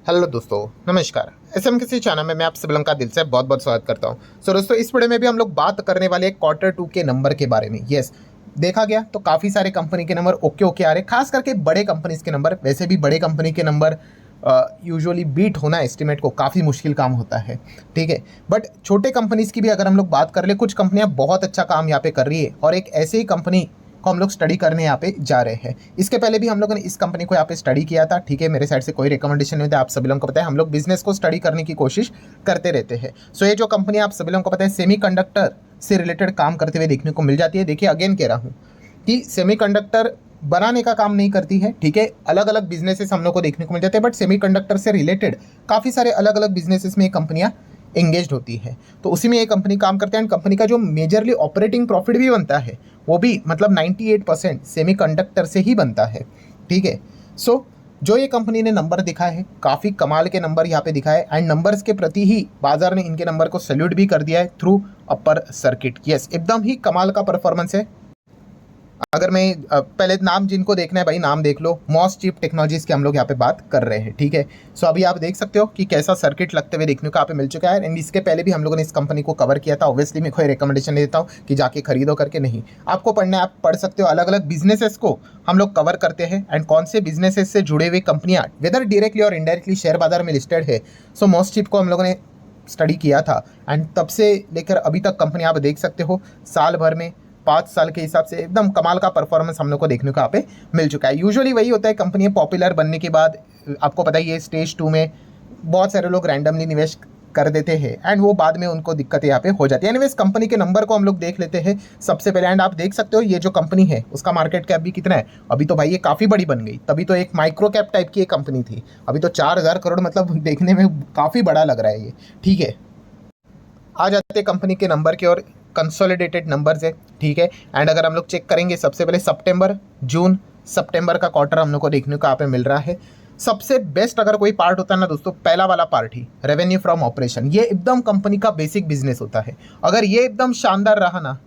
Hello दोस्तों, नमस्कार। SM किसी चैनल में मैं आप सभी लोगों का दिल से बहुत बहुत स्वागत करता हूं। दोस्तों, इस वीडियो में भी हम लोग बात करने वाले हैं क्वार्टर 2 के नंबर के बारे में। यस, देखा गया तो काफ़ी सारे कंपनी के नंबर ओके ओके आ रहे, खास करके बड़े कंपनीज के नंबर। वैसे भी बड़े कंपनी के नंबर यूजुअली बीट होना एस्टिमेट को काफ़ी मुश्किल काम होता है, ठीक है। बट छोटे कंपनीज की भी अगर हम लोग बात कर ले, कुछ कंपनियां बहुत अच्छा काम यहाँ पे कर रही है और एक ऐसे ही कंपनी को हम लोग स्टडी करने यहाँ पे जा रहे हैं। इसके पहले भी हम लोगों ने इस कंपनी को यहाँ पे स्टडी किया था, ठीक है। मेरे साइड से कोई रिकमेंडेशन नहीं था, आप सभी लोगों को पता है हम लोग बिजनेस को स्टडी करने की कोशिश करते रहते हैं। सो ये जो कंपनी आप सभी लोगों को पता है सेमीकंडक्टर से रिलेटेड काम करते हुए देखने को मिल जाती है। देखिए, अगेन कह रहा हूँ कि सेमीकंडक्टर बनाने का काम नहीं करती है, ठीक है। अलग अलग बिजनेसेस हम लोग को देखने को मिल जाते हैं, बट सेमीकंडक्टर से रिलेटेड काफ़ी सारे अलग अलग बिजनेसेस में ये कंपनियाँ एंगेज्ड होती है। तो उसी में ये कंपनी काम करते हैं एंड कंपनी का जो मेजरली ऑपरेटिंग प्रॉफिट भी बनता है वो भी मतलब 98% सेमीकंडक्टर से ही बनता है, ठीक है। सो जो ये कंपनी ने नंबर दिखाए हैं, काफ़ी कमाल के नंबर यहाँ पे दिखाए एंड नंबर्स के प्रति ही बाजार ने इनके नंबर को सैल्यूट भी कर दिया है थ्रू अपर सर्किट। यस, एकदम ही कमाल का परफॉर्मेंस है। अगर मैं पहले नाम जिनको देखना है भाई नाम देख लो, मॉस चिप टेक्नोलॉजीज की हम लोग यहाँ पे बात कर रहे हैं, ठीक है। सो अभी आप देख सकते हो कि कैसा सर्किट लगते हुए देखने को यहाँ पे मिल चुका है एंड इसके पहले भी हम लोगों ने इस कंपनी को कवर किया था। ऑब्वियसली मैं कोई रिकमेंडेशन नहीं देता हूँ कि जाके खरीदो करके, नहीं। आपको पढ़ना है, आप पढ़ सकते हो। अलग अलग बिजनेसेस को हम लोग कवर करते हैं एंड कौन से बिजनेसेस से जुड़े हुए कंपनियाँ वेदर डायरेक्टली और इनडायरेक्टली शेयर बाजार में लिस्टेड है। सो मॉस चिप को हम लोगों ने स्टडी किया था एंड तब से लेकर अभी तक कंपनी आप देख सकते हो साल भर में 5 साल के हिसाब से एकदम कमाल का परफॉर्मेंस हम लोग को देखने को यहाँ पे मिल चुका है। यूजुअली वही होता है, कंपनी पॉपुलर बनने के बाद आपको पता ही है स्टेज 2 में बहुत सारे लोग रैंडमली निवेश कर देते हैं एंड वो बाद में उनको दिक्कतें यहाँ पे हो जाती है। एनीवेज, कंपनी के नंबर को हम लोग देख लेते हैं सबसे पहले एंड आप देख सकते हो ये जो कंपनी है उसका मार्केट कैप भी कितना है। अभी तो भाई ये काफ़ी बड़ी बन गई, तभी तो एक माइक्रो कैप टाइप की एक कंपनी थी, अभी तो 4000 करोड़, मतलब देखने में काफ़ी बड़ा लग रहा है ये, ठीक है। आ जाते हैं कंपनी के नंबर की और कंसोलिडेटेड नंबर्स है, ठीक है। एंड अगर हम लोग चेक करेंगे सबसे पहले सितंबर का क्वार्टर हम लोग को देखने को यहाँ पे मिल रहा है। सबसे बेस्ट अगर कोई पार्ट होता है ना दोस्तों, पहला वाला part he revenue from operation. ये एकदम कंपनी का बेसिक बिजनेस होता है। अगर ये एकदम शानदार रहा ना,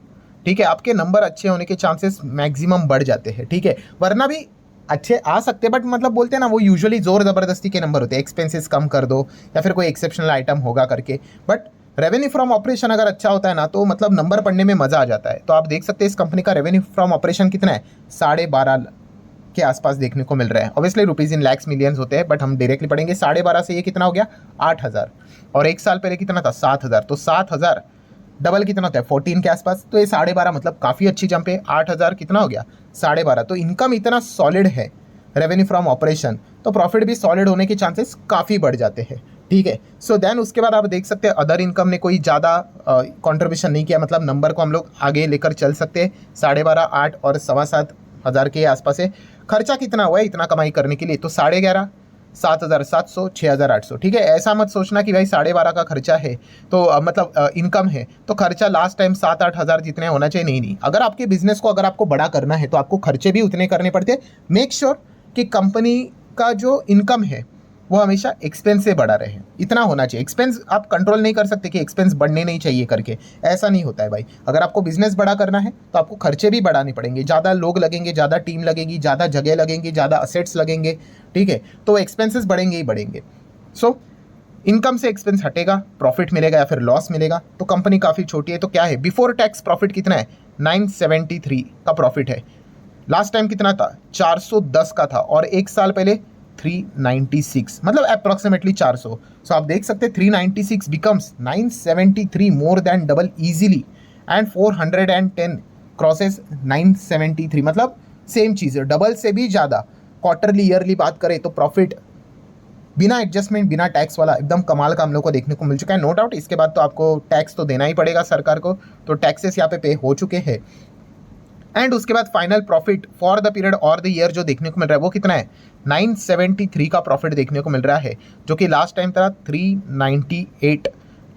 ठीक है, आपके नंबर अच्छे होने के चांसेस मैक्सिमम बढ़ जाते हैं, ठीक है। वरना भी अच्छे आ सकते हैं, बट मतलब बोलते हैं ना वो यूजुअली जोर ज़बरदस्ती के नंबर होते हैं, एक्सपेंसेस कम कर दो या फिर कोई एक्सेप्शनल आइटम होगा करके। बट रेवेन्यू फ्रॉम ऑपरेशन अगर अच्छा होता है ना तो मतलब नंबर पढ़ने में मज़ा आ जाता है। तो आप देख सकते हैं इस कंपनी का रेवेन्यू फ्रॉम ऑपरेशन कितना है, 12.5 के आसपास देखने को मिल रहा है। Obviously rupees in lakhs millions होते हैं, बट हम डायरेक्टली पढ़ेंगे 12.5 से ये कितना हो गया 8000, और एक साल पहले कितना था 7000। तो 7000 डबल कितना होता है 14 के आसपास। तो ये 12.5 मतलब काफ़ी अच्छी जंप है। 8000 कितना हो गया 12.5। तो इनकम इतना सॉलिड है रेवेन्यू फ्रॉम ऑपरेशन, तो प्रॉफिट भी सॉलिड होने के चांसेस काफ़ी बढ़ जाते हैं, ठीक है। सो देन उसके बाद आप देख सकते हैं अदर इनकम ने कोई ज़्यादा कंट्रीब्यूशन नहीं किया, मतलब नंबर को हम लोग आगे लेकर चल सकते हैं। 12.5, 8 और 7,500 के आसपास है। खर्चा कितना हुआ है इतना कमाई करने के लिए, तो 11.5, 7,700, 6,800, ठीक है। ऐसा मत सोचना कि भाई 12.5 का खर्चा है तो मतलब इनकम है तो खर्चा लास्ट टाइम 7-8 हज़ार जितने होना चाहिए, नहीं नहीं। अगर आपके बिजनेस को अगर आपको बड़ा करना है तो आपको खर्चे भी उतने करने पड़ते हैं। मेक श्योर कि कंपनी का जो इनकम है वो हमेशा एक्सपेंस से बढ़ा रहे, इतना होना चाहिए। एक्सपेंस आप कंट्रोल नहीं कर सकते कि एक्सपेंस बढ़ने नहीं चाहिए करके, ऐसा नहीं होता है भाई। अगर आपको बिजनेस बड़ा करना है तो आपको खर्चे भी बढ़ाने पड़ेंगे, ज़्यादा लोग लगेंगे, ज़्यादा टीम लगेगी, ज़्यादा जगह लगेंगी, ज़्यादा असेट्स लगेंगे, ठीक है। तो एक्सपेंसेस बढ़ेंगे ही बढ़ेंगे। सो इनकम से एक्सपेंस हटेगा, प्रॉफिट मिलेगा या फिर लॉस मिलेगा। तो कंपनी काफ़ी छोटी है, तो क्या है बिफोर टैक्स प्रॉफिट कितना है 973 का प्रॉफिट है। लास्ट टाइम कितना था 410 का था और एक साल पहले 396, मतलब अप्रॉक्सीमेटली 400। सो आप देख सकते हैं 396 becomes 973, more than double easily, and 410 crosses 973, मतलब सेम चीज़ है, डबल से भी ज़्यादा। क्वार्टरली ईयरली बात करें तो प्रॉफिट बिना एडजस्टमेंट बिना टैक्स वाला एकदम कमाल का हम लोग को देखने को मिल चुका है। नो डाउट इसके बाद तो आपको टैक्स तो देना ही पड़ेगा सरकार को, तो टैक्सेस यहाँ पे हो चुके हैं। एंड उसके बाद final profit for the period और द ईयर जो देखने को मिल रहा है वो कितना है 973 का प्रॉफिट देखने को मिल रहा है, जो कि लास्ट टाइम था 398,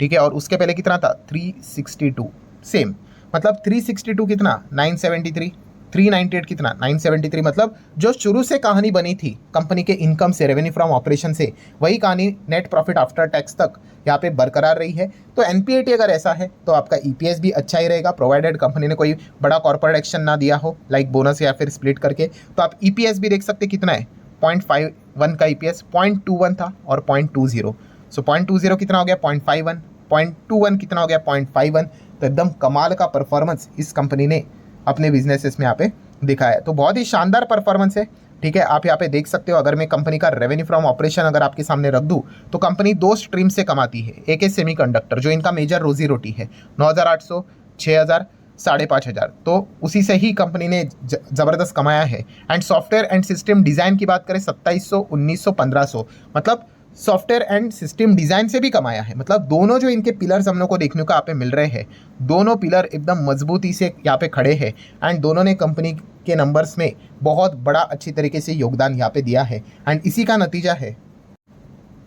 ठीक है। और उसके पहले कितना था 362, सेम। मतलब 362 कितना 973, 398 कितना 973, मतलब जो शुरू से कहानी बनी थी कंपनी के इनकम से, रेवेन्यू फ्रॉम ऑपरेशन से, वही कहानी नेट प्रॉफिट आफ्टर टैक्स तक यहाँ पे बरकरार रही है। तो एनपीएटी अगर ऐसा है तो आपका ईपीएस भी अच्छा ही रहेगा, प्रोवाइडेड कंपनी ने कोई बड़ा कॉर्पोरेट एक्शन ना दिया हो लाइक बोनस या फिर स्प्लिट करके। तो आप ईपीएस भी देख सकते कितना है 0.5 1 का EPS 0.21 था और 0.20। सो 0.20 कितना हो गया 0.51, 0.21 कितना हो गया 0.51। तो एकदम कमाल का परफॉर्मेंस इस कंपनी ने अपने बिजनेसेस में यहाँ पे दिखाया है। तो बहुत ही शानदार परफॉर्मेंस है। ठीक है, आप यहाँ पे देख सकते हो, अगर मैं कंपनी का रेवेन्यू फ्रॉम ऑपरेशन अगर आपके सामने रख दूं तो कंपनी 2 स्ट्रीम से कमाती है। एक है सेमीकंडक्टर जो इनका मेजर रोजी रोटी है, 9,800, 6,000, 5,500, तो उसी से ही कंपनी ने ज़बरदस्त कमाया है। And software and system design की बात करें 2,700, 1,900, 1,500, मतलब सॉफ्टवेयर एंड सिस्टम डिज़ाइन से भी कमाया है। मतलब दोनों जो इनके पिलर्स हम लोग को देखने को यहाँ पे मिल रहे हैं, दोनों पिलर एकदम मजबूती से यहाँ पे खड़े हैं एंड दोनों ने कंपनी के नंबर्स में बहुत बड़ा अच्छी तरीके से योगदान यहाँ पे दिया है। एंड इसी का नतीजा है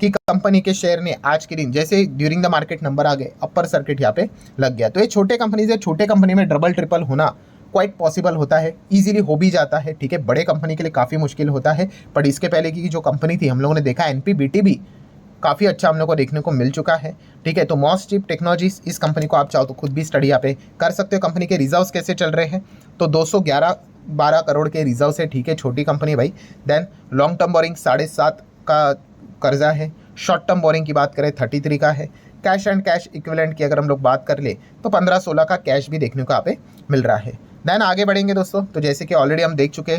कि कंपनी के शेयर ने आज के दिन जैसे ड्यूरिंग द मार्केट नंबर आ गए, अपर सर्किट यहाँ पे लग गया। तो ये छोटे कंपनी से छोटे कंपनी में डबल ट्रिपल होना क्वाइट पॉसिबल होता है, इजीली हो भी जाता है। ठीक है, बड़े कंपनी के लिए काफ़ी मुश्किल होता है। बट इसके पहले की जो कंपनी थी हम लोगों ने देखा NPBT भी काफ़ी अच्छा हम लोग को देखने को मिल चुका है। ठीक है, तो मॉस चिप टेक्नोलॉजीज इस कंपनी को आप चाहो तो खुद भी स्टडी यहाँ पे कर सकते हो। कंपनी के रिजर्व्स कैसे चल रहे हैं, तो 211-12 करोड़ के रिजर्व है। ठीक है, छोटी कंपनी भाई। देन लॉन्ग टर्म बोरिंग 7.5 का कर्जा है। शॉर्ट टर्म बोरिंग की बात करें 33 का है। कैश एंड कैश इक्विवेलेंट की अगर हम लोग बात कर ले तो 15-16 का कैश भी देखने को यहाँ पे मिल रहा है। देन आगे बढ़ेंगे दोस्तों, तो जैसे कि ऑलरेडी हम देख चुके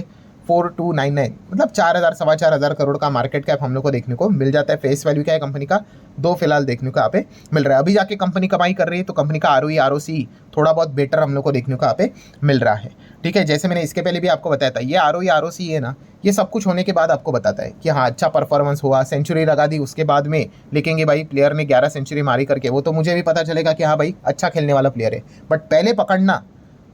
4,299 मतलब 4,000 सवा 4,000 करोड़ का मार्केट कैप हम लोग को देखने को मिल जाता है। फेस वैल्यू क्या है कंपनी का 2 फिलहाल देखने को यहाँ पे मिल रहा है। अभी जाके कंपनी कमाई कर रही है तो कंपनी का ROE ROC थोड़ा बहुत बेटर हम लोग को देखने को यहाँ पे मिल रहा है। ठीक है, जैसे मैंने इसके पहले भी आपको बताया था, ये ROE ROC है ना, ये सब कुछ होने के बाद आपको बताता है कि हाँ अच्छा परफॉर्मेंस हुआ, सेंचुरी लगा दी, उसके बाद में लिखेंगे भाई प्लेयर ने 11 सेंचुरी मारी करके, वो तो मुझे भी पता चलेगा कि हाँ भाई अच्छा खेलने वाला प्लेयर है। बट पहले पकड़ना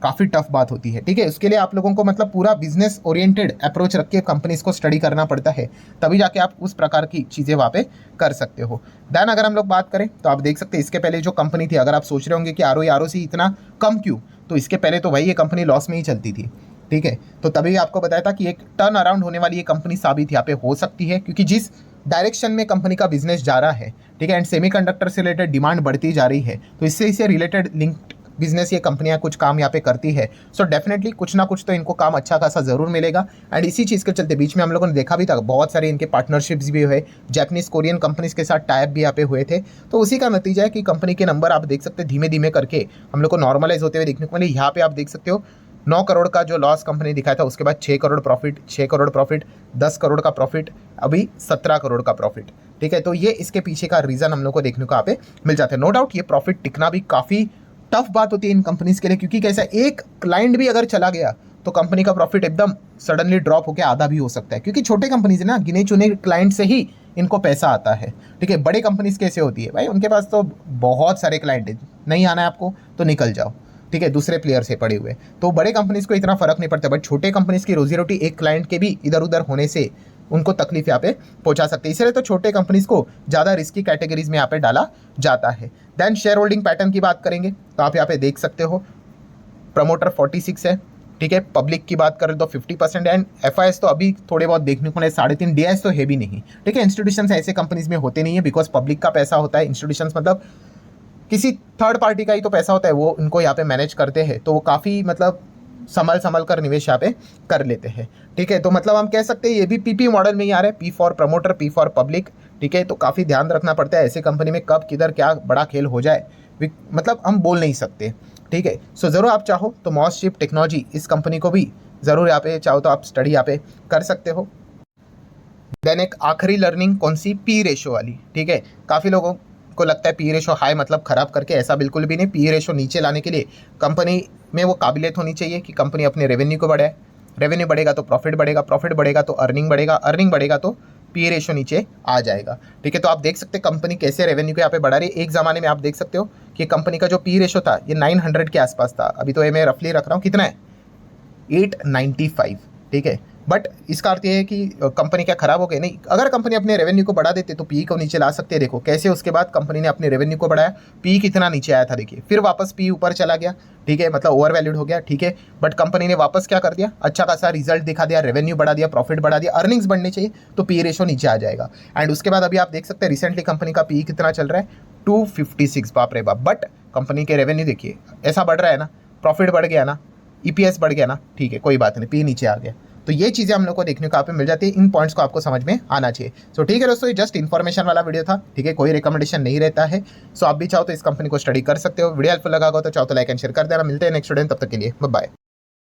काफ़ी टफ बात होती है। ठीक है, उसके लिए आप लोगों को मतलब पूरा बिजनेस ओरिएंटेड अप्रोच रख के कंपनीज को स्टडी करना पड़ता है, तभी जाके आप उस प्रकार की चीज़ें वहाँ पे कर सकते हो। देन अगर हम लोग बात करें तो आप देख सकते हैं इसके पहले जो कंपनी थी, अगर आप सोच रहे होंगे कि ROE ROC इतना कम क्यों, तो इसके पहले तो भाई ये कंपनी लॉस में ही चलती थी। ठीक है, तो तभी आपको बताया था कि एक टर्न अराउंड होने वाली ये कंपनी साबित यहाँ पे हो सकती है, क्योंकि जिस डायरेक्शन में कंपनी का बिजनेस जा रहा है, ठीक है, एंड सेमीकंडक्टर से रिलेटेड डिमांड बढ़ती जा रही है, तो इससे रिलेटेड लिंक्ड बिजनेस ये कंपनियां कुछ काम यहाँ पे करती है। सो डेफिनेटली कुछ ना कुछ तो इनको काम अच्छा खासा ज़रूर मिलेगा। एंड इसी चीज़ के चलते बीच में हम लोगों ने देखा भी था बहुत सारे इनके पार्टनरशिप्स भी हुए, जापानीज कोरियन कंपनीज के साथ टाइप भी यहाँ पे हुए थे। तो उसी का नतीजा है कि कंपनी के नंबर आप देख सकते हैं धीमे धीमे करके हम लोग को नॉर्मलाइज होते हुए देखने को मिले। यहाँ पे आप देख सकते हो 9 करोड़ का जो लॉस कंपनी दिखाया था, उसके बाद 6 करोड़ प्रॉफिट, 6 करोड़ प्रॉफिट, 10 करोड़ का प्रॉफिट, अभी 17 करोड़ का प्रॉफिट। ठीक है, तो ये इसके पीछे का रीज़न हम लोग को देखने को यहाँ पे मिल जाता है। नो डाउट ये प्रॉफिट टिकना भी काफ़ी टफ बात होती है इन कंपनीज के लिए, क्योंकि कैसा एक क्लाइंट भी अगर चला गया तो कंपनी का प्रॉफिट एकदम सडनली ड्रॉप होकर आधा भी हो सकता है, क्योंकि छोटे कंपनीज है ना, गिने चुने क्लाइंट से ही इनको पैसा आता है। ठीक है, बड़े कंपनीज कैसे होती है भाई, उनके पास तो बहुत सारे क्लाइंट है, नहीं आना है आपको तो निकल जाओ। ठीक है, दूसरे प्लेयर से पड़े हुए, तो बड़े कंपनीज को इतना फर्क नहीं पड़ता, बट छोटे कंपनीज की रोजी रोटी एक क्लाइंट के भी इधर उधर होने से उनको तकलीफ यहाँ पे पहुंचा सकते हैं। इसलिए तो छोटे कंपनीज को ज़्यादा रिस्की कैटेगरीज में यहाँ पे डाला जाता है। देन शेयर होल्डिंग पैटर्न की बात करेंगे तो आप यहाँ पे देख सकते हो प्रमोटर 46 है। ठीक है, पब्लिक की बात करें तो 50% एंड FIS तो अभी थोड़े बहुत देखने को मिले 3.5, DIS तो है भी नहीं। ठीक है, इंस्टीट्यूशंस ऐसे कंपनीज में होते नहीं है, बिकॉज पब्लिक का पैसा होता है, इंस्टीट्यूशंस मतलब किसी थर्ड पार्टी का ही तो पैसा होता है, वो इनको यहाँ पे मैनेज करते हैं, तो वो काफ़ी मतलब संभल कर निवेश यहाँ पे कर लेते हैं। ठीक है, तो मतलब हम कह सकते हैं ये भी PP मॉडल में ही आ रहा है, P for promoter, P for public. ठीक है, तो काफ़ी ध्यान रखना पड़ता है ऐसे कंपनी में, कब किधर क्या बड़ा खेल हो जाए मतलब हम बोल नहीं सकते। ठीक है, सो ज़रूर आप चाहो तो मॉस चिप टेक्नोलॉजी इस कंपनी को भी ज़रूर यहाँ पे चाहो तो आप स्टडी यहाँ पे कर सकते हो। देन एक आखिरी लर्निंग कौन सी, P रेशो वाली। ठीक है, काफ़ी लोगों को लगता है P रेशो हाई मतलब ख़राब करके, ऐसा बिल्कुल भी नहीं। P रेशो नीचे लाने के लिए कंपनी में वो काबिलियत होनी चाहिए कि कंपनी अपने रेवेन्यू को बढ़ाए, रेवेन्यू बढ़ेगा तो प्रॉफिट बढ़ेगा, प्रॉफिट बढ़ेगा तो अर्निंग बढ़ेगा, अर्निंग बढ़ेगा तो P रेशो नीचे आ जाएगा। ठीक है, तो आप देख सकते हैं कंपनी कैसे रेवेन्यू को यहाँ पे बढ़ा रही है। एक ज़माने में आप देख सकते हो कि कंपनी का जो P रेशो था ये 900 के आसपास था, अभी तो ये मैं रफली रख रहा हूँ, कितना है 895। ठीक है, बट इसका अर्थ ये है कि कंपनी क्या खराब हो गई, नहीं। अगर कंपनी अपने रेवेन्यू को बढ़ा देते तो पी को नीचे ला सकते हैं। देखो कैसे उसके बाद कंपनी ने अपने रेवेन्यू को बढ़ाया, पी कितना नीचे आया था देखिए, फिर वापस पी ऊपर चला गया। ठीक है, मतलब ओवर वैल्यूड हो गया। ठीक है, बट कंपनी ने वापस क्या कर दिया, अच्छा खासा रिजल्ट दिखा दिया, रेवेन्यू बढ़ा दिया, प्रॉफिट बढ़ा दिया, अर्निंग्स बढ़नी चाहिए तो पी रेशो नीचे आ जाएगा। एंड उसके बाद अभी आप देख सकते हैं रिसेंटली कंपनी का पी कितना चल रहा है 256, बाप रे बाप। बट कंपनी के रेवेन्यू देखिए ऐसा बढ़ रहा है ना, प्रॉफिट बढ़ गया ना, EPS बढ़ गया ना, ठीक है कोई बात नहीं, पी नीचे आ गया। तो ये चीज़ें हम लोग को देखने को यहाँ पे मिल जाती है। इन पॉइंट्स को आपको समझ में आना चाहिए। सो ठीक है दोस्तों, ये जस्ट इन्फॉर्मेशन वाला वीडियो था, ठीक है, कोई रिकमेंडेशन नहीं रहता है। सो आप भी चाहो तो इस कंपनी को स्टडी कर सकते हो। वीडियो हेल्पफुल लगा हो तो चाहो तो लाइक एंड शेयर कर देना। मिलते हैं नेक्स्ट वीडियो, तब तक के लिए बाय बाय।